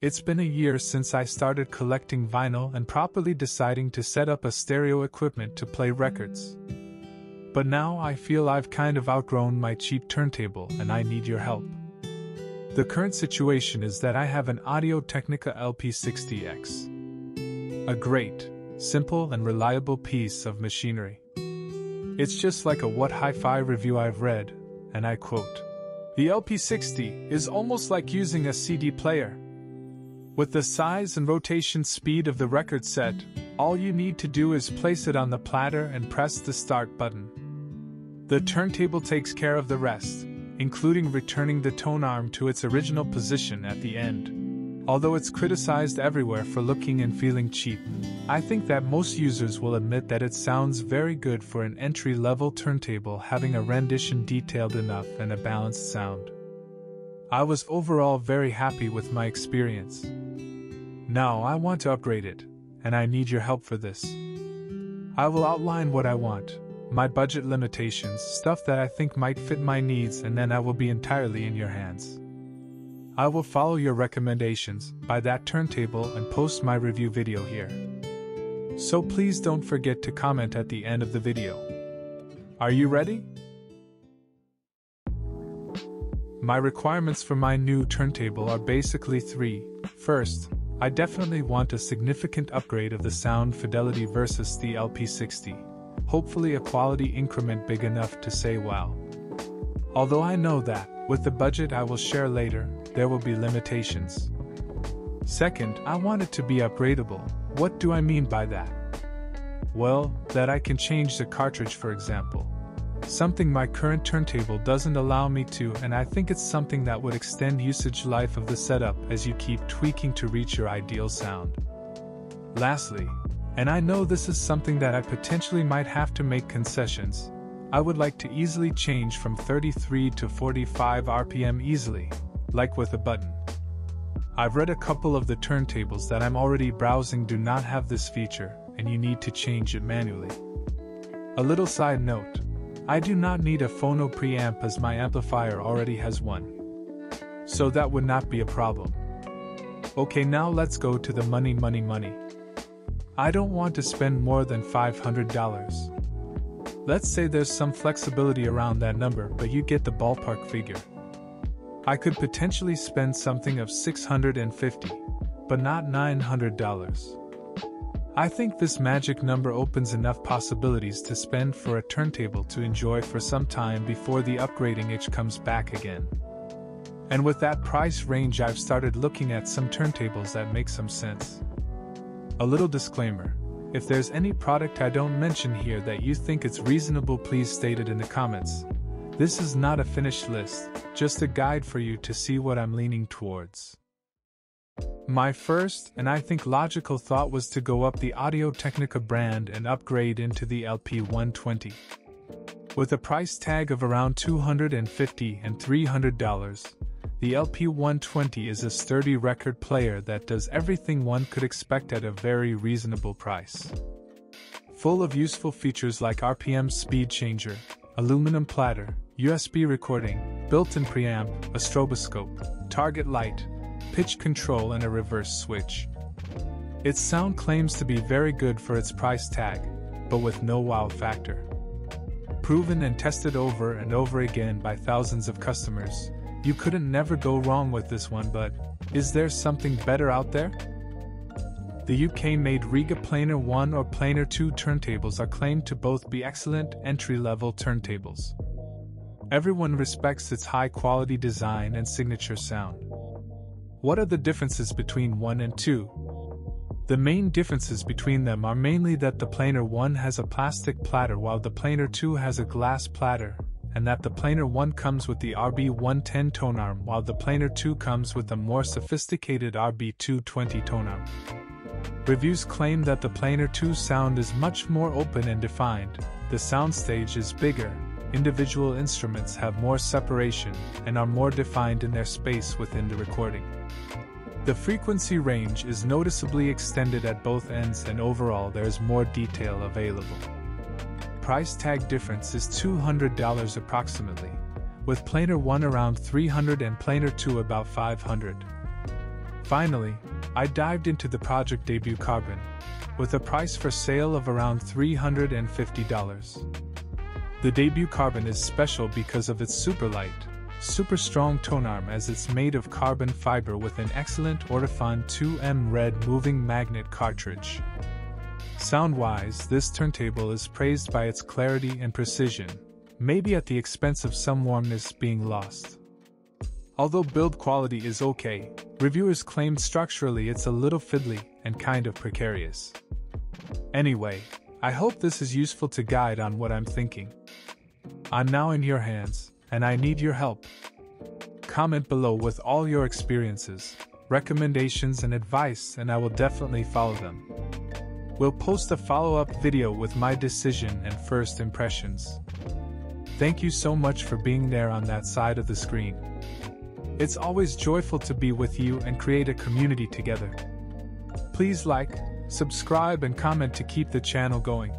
It's been a year since I started collecting vinyl and properly deciding to set up a stereo equipment to play records. But now I feel I've kind of outgrown my cheap turntable and I need your help. The current situation is that I have an Audio-Technica LP60X. A great, simple and reliable piece of machinery. It's just like a What Hi-Fi review I've read, and I quote, "The LP60 is almost like using a CD player. With the size and rotation speed of the record set, all you need to do is place it on the platter and press the start button. The turntable takes care of the rest, including returning the tone arm to its original position at the end. Although it's criticized everywhere for looking and feeling cheap, I think that most users will admit that it sounds very good for an entry-level turntable, having a rendition detailed enough and a balanced sound. I was overall very happy with my experience. Now I want to upgrade it, and I need your help for this. I will outline what I want, my budget limitations, stuff that I think might fit my needs, and then I will be entirely in your hands. I will follow your recommendations, buy that turntable, and post my review video here. So please don't forget to comment at the end of the video. Are you ready? My requirements for my new turntable are basically three. First, I definitely want a significant upgrade of the sound fidelity versus the LP60. Hopefully a quality increment big enough to say wow. Although I know that, with the budget I will share later, there will be limitations. Second, I want it to be upgradable. What do I mean by that? Well, that I can change the cartridge, for example. Something my current turntable doesn't allow me to, and I think it's something that would extend usage life of the setup as you keep tweaking to reach your ideal sound. Lastly, and I know this is something that I potentially might have to make concessions, I would like to easily change from 33 to 45 RPM easily, like with a button. I've read a couple of the turntables that I'm already browsing do not have this feature, and you need to change it manually. A little side note, I do not need a phono preamp as my amplifier already has one. So that would not be a problem. Okay, now let's go to the money. I don't want to spend more than $500. Let's say there's some flexibility around that number, but you get the ballpark figure. I could potentially spend something of $650, but not $900. I think this magic number opens enough possibilities to spend for a turntable to enjoy for some time before the upgrading itch comes back again. And with that price range, I've started looking at some turntables that make some sense. A little disclaimer, if there's any product I don't mention here that you think it's reasonable, please state it in the comments. This is not a finished list, just a guide for you to see what I'm leaning towards. My first, and I think logical thought, was to go up the Audio-Technica brand and upgrade into the LP120. With a price tag of around $250 and $300, the LP120 is a sturdy record player that does everything one could expect at a very reasonable price. Full of useful features like RPM speed changer, aluminum platter, USB recording, built-in preamp, a stroboscope, target light, pitch control, and a reverse switch. Its sound claims to be very good for its price tag, but with no wow factor. Proven and tested over and over again by thousands of customers, you couldn't never go wrong with this one, but is there something better out there? The UK-made REGA Planar 1 or Planar 2 turntables are claimed to both be excellent entry-level turntables. Everyone respects its high-quality design and signature sound. What are the differences between 1 and 2? The main differences between them are mainly that the Planar 1 has a plastic platter while the Planar 2 has a glass platter, and that the Planar 1 comes with the RB110 tone arm while the Planar 2 comes with a more sophisticated RB220 tone arm. Reviews claim that the Planar 2 sound is much more open and defined, the soundstage is bigger, individual instruments have more separation and are more defined in their space within the recording. The frequency range is noticeably extended at both ends, and overall there is more detail available. Price tag difference is $200 approximately, with Planar 1 around $300 and Planar 2 about $500. Finally, I dived into the Project Debut Carbon, with a price for sale of around $350. The Debut Carbon is special because of its super light, super strong tone arm, as it's made of carbon fiber with an excellent Audiophile 2M red moving magnet cartridge. Sound-wise, this turntable is praised by its clarity and precision, maybe at the expense of some warmness being lost. Although build quality is okay, reviewers claimed structurally it's a little fiddly and kind of precarious. Anyway, I hope this is useful to guide on what I'm thinking. I'm now in your hands, and I need your help. Comment below with all your experiences, recommendations and advice, and I will definitely follow them. We'll post a follow-up video with my decision and first impressions. Thank you so much for being there on that side of the screen. It's always joyful to be with you and create a community together. Please like, subscribe and comment to keep the channel going.